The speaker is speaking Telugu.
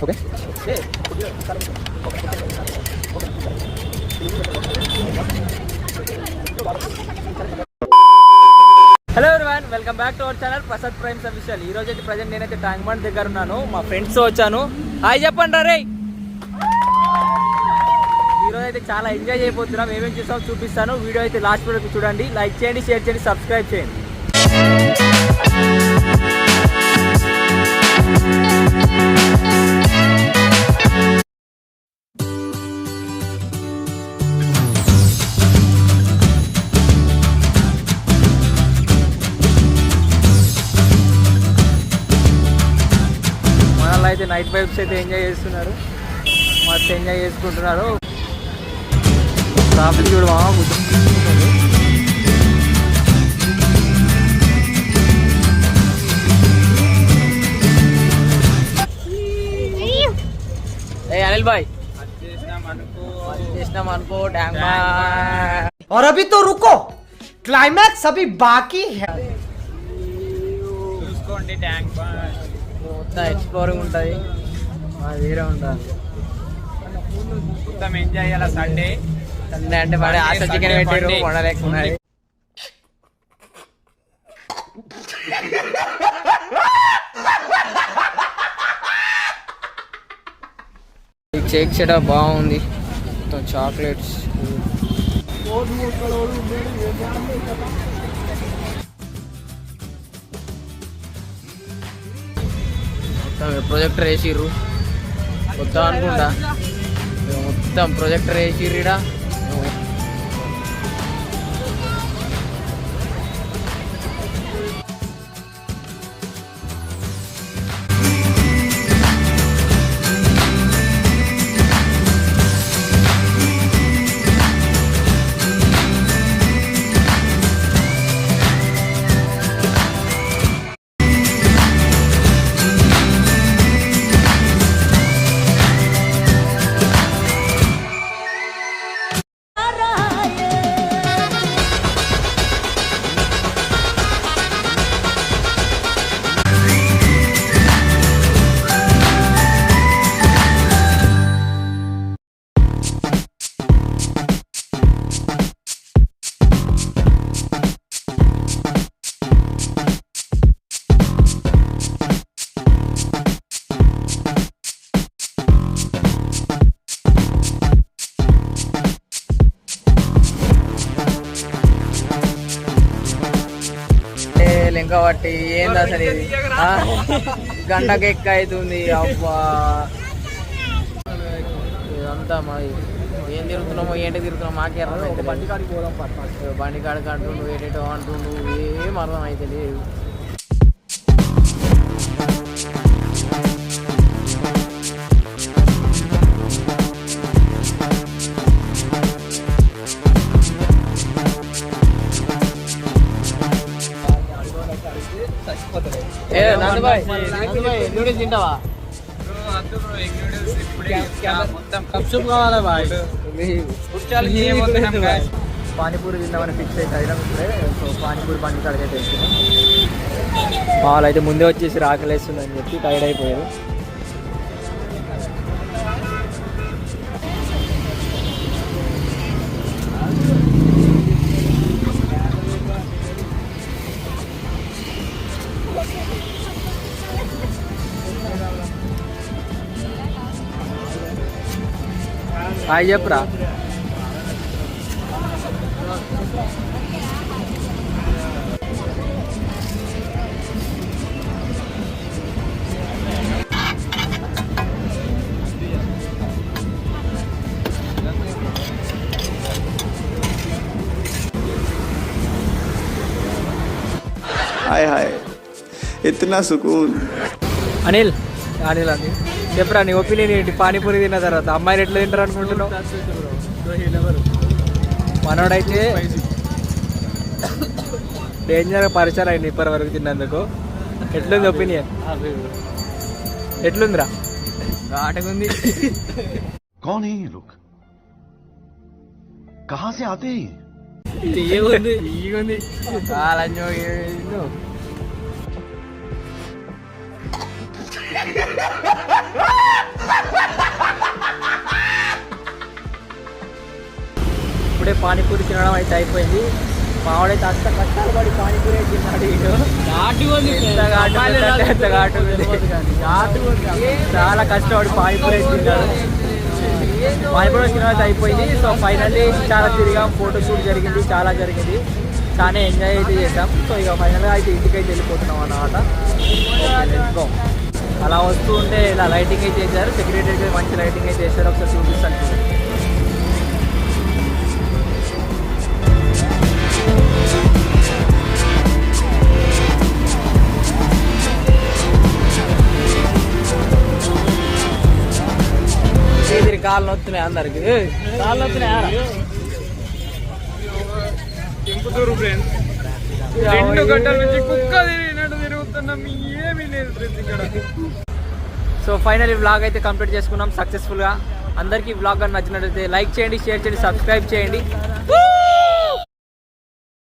Okay. Hello everyone, welcome back to our channel Prasad primes official. ఈ రోజు అయితే ప్రజెంట్ నేనైతే ట్యాంక్ బండ్ దగ్గర ఉన్నాను. మా ఫ్రెండ్స్ వచ్చాను. హాయ్ చెప్పండి రే. ఈరోజు అయితే చాలా ఎంజాయ్ చేయబోతున్నాం. ఏమేమి చేస్తామో చూపిస్తాను. వీడియో అయితే లాస్ట్ వరకు చూడండి. లైక్ చేయండి, షేర్ చేయండి, సబ్స్క్రైబ్ చేయండి. మనలో అయితే నైట్ వైబ్స్ అయితే ఎంజాయ్ చేస్తున్నారు. మస్తు ఎంజాయ్ చేసుకుంటున్నారు. ట్రాఫిక్ చూడు మామ, अनिल भाई टैंक और अभी तो रुको, क्लाइमैक्स अभी बाकी है. చూసుకోండి, ట్యాంక్ మొత్తం ఎక్స్ప్లోరింగ్ ఉంటుంది, వేరే ఉంటుంది. మొత్తం ఎంజాయ్ చేయాలి. సండే అంటే పడే ఆశ చికెన్ పెట్టారు, వండలేకున్నాయి. షేక్ సెటప్ బాగుంది. మొత్తం చాక్లెట్స్, మొత్తం ప్రొజెక్టర్ వేసిర్రు. మొత్తం అనుకుంటా మొత్తం ప్రొజెక్టర్ వేసిర్రు. ఈడ కాబట్టి ఏంది అసలు ఇది? గంటకి ఎక్క అవుతుంది. అబ్బా ఇదంతా మరి ఏం తిరుగుతున్నామో ఏంటి తిరుగుతున్నాం మాకే అర్థం అయితే. బండి కాడికి అంటుండు, ఏటేటో అంటుండు, ఏం అర్థం అయితే లేదు. నూడిల్స్ తింటావా? పానీపూరి తిందామని ఫిక్స్ అయితే అయినా సో పానీపూరి బండి కాడికే తెచ్చుకున్నాం. వాళ్ళు అయితే ముందే వచ్చేసి ఆకలేస్తుందని చెప్పి టైర్డ్ అయిపోయారు. హాయ్ చెప్పురా. हाय हाय इतना सुकून. అనిల్ అనిల్ అని చెప్పరా, నీ ఒపీనియన్ ఏంటి? పానీపూరి తిన్న తర్వాత అమ్మాయిలు ఎట్లా తింటారు అనుకుంటున్నావు? మనోడైతే డేంజర్ పరిచయం అయింది ఇప్పటి వరకు తిన్నందుకు. ఎట్లుంది ఒపీనియన్? ఎట్లుందిరా? ఘాటుకుంది. कौन है ये लोग? कहाँ से आते हैं? తీయగుంది కాలంజో. ఇప్పుడే పానీపూరి తినడం అయితే అయిపోయింది. మావాడైతే అంత కష్టాలు పడి పానీపూరి తిన్నాడు. చాలా కష్టపడి పానీపూరి తిన్నాడు. పానీపూరి తినడం అయితే అయిపోయింది. సో ఫైనల్లీ చాలా తిరిగాం, ఫోటో షూట్ జరిగింది, చాలా జరిగింది, చాలా ఎంజాయ్ అయితే చేసాం. సో ఇక ఫైనల్గా అయితే ఇంటికైతే వెళ్ళిపోతున్నాం అన్నమాట. అలా వస్తూ ఉంటే ఇలా లైటింగ్ అయితే చేశారు. సెక్యూరిటీ అయితే మంచి లైటింగ్ అయితే చేశారు. ఒకసారి చూపిస్తాను. కాళ్ళు నొత్తున్నాయి, అందరికి కాళ్ళు నొత్తున్నాయా? 2 గంటల నుంచి కుక్క తిరిగినట్టు తిరుగుతున్నాం, ఏమీ లేదు ఫ్రెండ్స్ ఇక్కడ. సో ఫైనల్ వ్లాగ్ అయితే కంప్లీట్ చేసుకున్నాం సక్సెస్ఫుల్గా. అందరికీ వ్లాగ్ నచ్చినట్లయితే లైక్ చేయండి, షేర్ చేయండి, సబ్స్క్రైబ్ చేయండి.